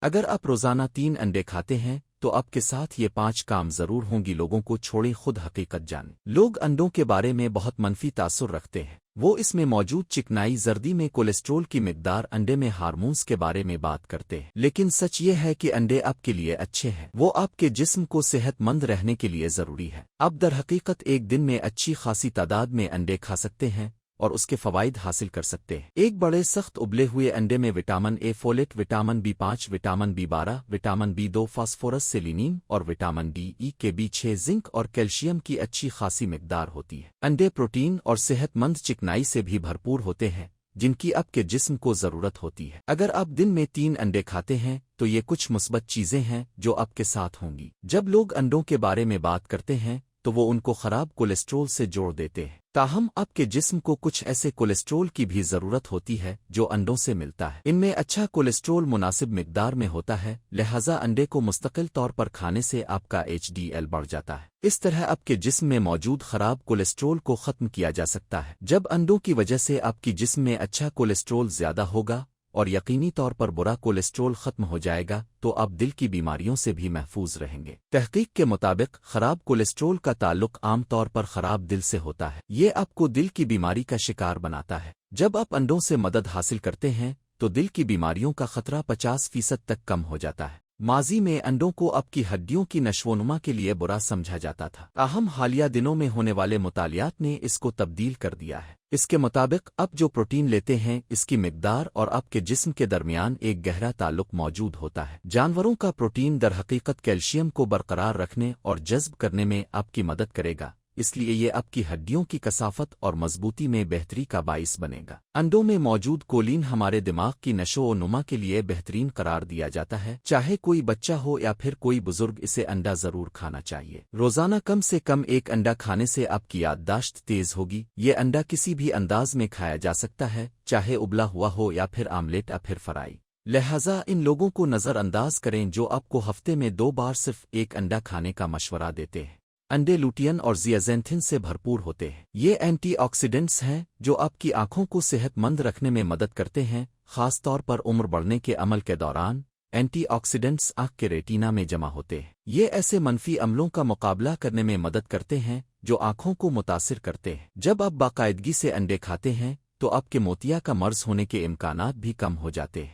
اگر آپ روزانہ 3 انڈے کھاتے ہیں تو آپ کے ساتھ یہ 5 کام ضرور ہوں گی۔ لوگوں کو چھوڑیں، خود حقیقت جانیں۔ لوگ انڈوں کے بارے میں بہت منفی تاثر رکھتے ہیں۔ وہ اس میں موجود چکنائی، زردی میں کولیسٹرول کی مقدار، انڈے میں ہارمونز کے بارے میں بات کرتے ہیں، لیکن سچ یہ ہے کہ انڈے آپ کے لیے اچھے ہیں۔ وہ آپ کے جسم کو صحت مند رہنے کے لیے ضروری ہے۔ آپ در حقیقت ایک دن میں اچھی خاصی تعداد میں انڈے کھا سکتے ہیں اور اس کے فوائد حاصل کر سکتے ہیں۔ ایک بڑے سخت ابلے ہوئے انڈے میں vitamin A, folate, vitamin B5، vitamin B12، vitamin B2، phosphorus, selenium اور وٹامن ڈی کے B6، زنک اور کیلشیم کی اچھی خاصی مقدار ہوتی ہے۔ انڈے پروٹین اور صحت مند چکنائی سے بھی بھرپور ہوتے ہیں جن کی آپ کے جسم کو ضرورت ہوتی ہے۔ اگر آپ دن میں 3 انڈے کھاتے ہیں تو یہ کچھ مثبت چیزیں ہیں جو آپ کے ساتھ ہوں گی۔ جب لوگ انڈوں کے بارے میں بات کرتے ہیں تو وہ ان کو خراب کولیسٹرول سے جوڑ دیتے ہیں، تاہم آپ کے جسم کو کچھ ایسے کولیسٹرول کی بھی ضرورت ہوتی ہے جو انڈوں سے ملتا ہے۔ ان میں اچھا کولیسٹرول مناسب مقدار میں ہوتا ہے، لہٰذا انڈے کو مستقل طور پر کھانے سے آپ کا HDL بڑھ جاتا ہے۔ اس طرح آپ کے جسم میں موجود خراب کولیسٹرول کو ختم کیا جا سکتا ہے۔ جب انڈوں کی وجہ سے آپ کی جسم میں اچھا کولیسٹرول زیادہ ہوگا اور یقینی طور پر برا کولیسٹرول ختم ہو جائے گا تو آپ دل کی بیماریوں سے بھی محفوظ رہیں گے۔ تحقیق کے مطابق خراب کولیسٹرول کا تعلق عام طور پر خراب دل سے ہوتا ہے۔ یہ آپ کو دل کی بیماری کا شکار بناتا ہے۔ جب آپ انڈوں سے مدد حاصل کرتے ہیں تو دل کی بیماریوں کا خطرہ 50% تک کم ہو جاتا ہے۔ ماضی میں انڈوں کو آپ کی ہڈیوں کی نشوونما کے لیے برا سمجھا جاتا تھا، تاہم حالیہ دنوں میں ہونے والے مطالعات نے اس کو تبدیل کر دیا ہے۔ اس کے مطابق آپ جو پروٹین لیتے ہیں اس کی مقدار اور آپ کے جسم کے درمیان ایک گہرا تعلق موجود ہوتا ہے۔ جانوروں کا پروٹین در حقیقت کیلشیم کو برقرار رکھنے اور جذب کرنے میں آپ کی مدد کرے گا، اس لیے یہ آپ کی ہڈیوں کی کثافت اور مضبوطی میں بہتری کا باعث بنے گا۔ انڈوں میں موجود کولین ہمارے دماغ کی نشو و نما کے لیے بہترین قرار دیا جاتا ہے۔ چاہے کوئی بچہ ہو یا پھر کوئی بزرگ، اسے انڈا ضرور کھانا چاہیے۔ روزانہ کم سے کم 1 انڈا کھانے سے آپ کی یادداشت تیز ہوگی۔ یہ انڈا کسی بھی انداز میں کھایا جا سکتا ہے، چاہے ابلا ہوا ہو یا پھر آملیٹ یا پھر فرائی۔ لہٰذا ان لوگوں کو نظر انداز کریں جو آپ کو ہفتے میں 2 بار صرف 1 انڈا کھانے کا مشورہ دیتے ہیں۔ انڈے لوٹین اور زیازینتھن سے بھرپور ہوتے ہیں۔ یہ اینٹی آکسیڈنٹس ہیں جو آپ کی آنکھوں کو صحت مند رکھنے میں مدد کرتے ہیں، خاص طور پر عمر بڑھنے کے عمل کے دوران۔ اینٹی آکسیڈنٹس آنکھ کے ریٹینا میں جمع ہوتے ہیں۔ یہ ایسے منفی عملوں کا مقابلہ کرنے میں مدد کرتے ہیں جو آنکھوں کو متاثر کرتے ہیں۔ جب آپ باقاعدگی سے انڈے کھاتے ہیں تو آپ کے موتیا کا مرض ہونے کے امکانات بھی کم ہو جاتے ہیں۔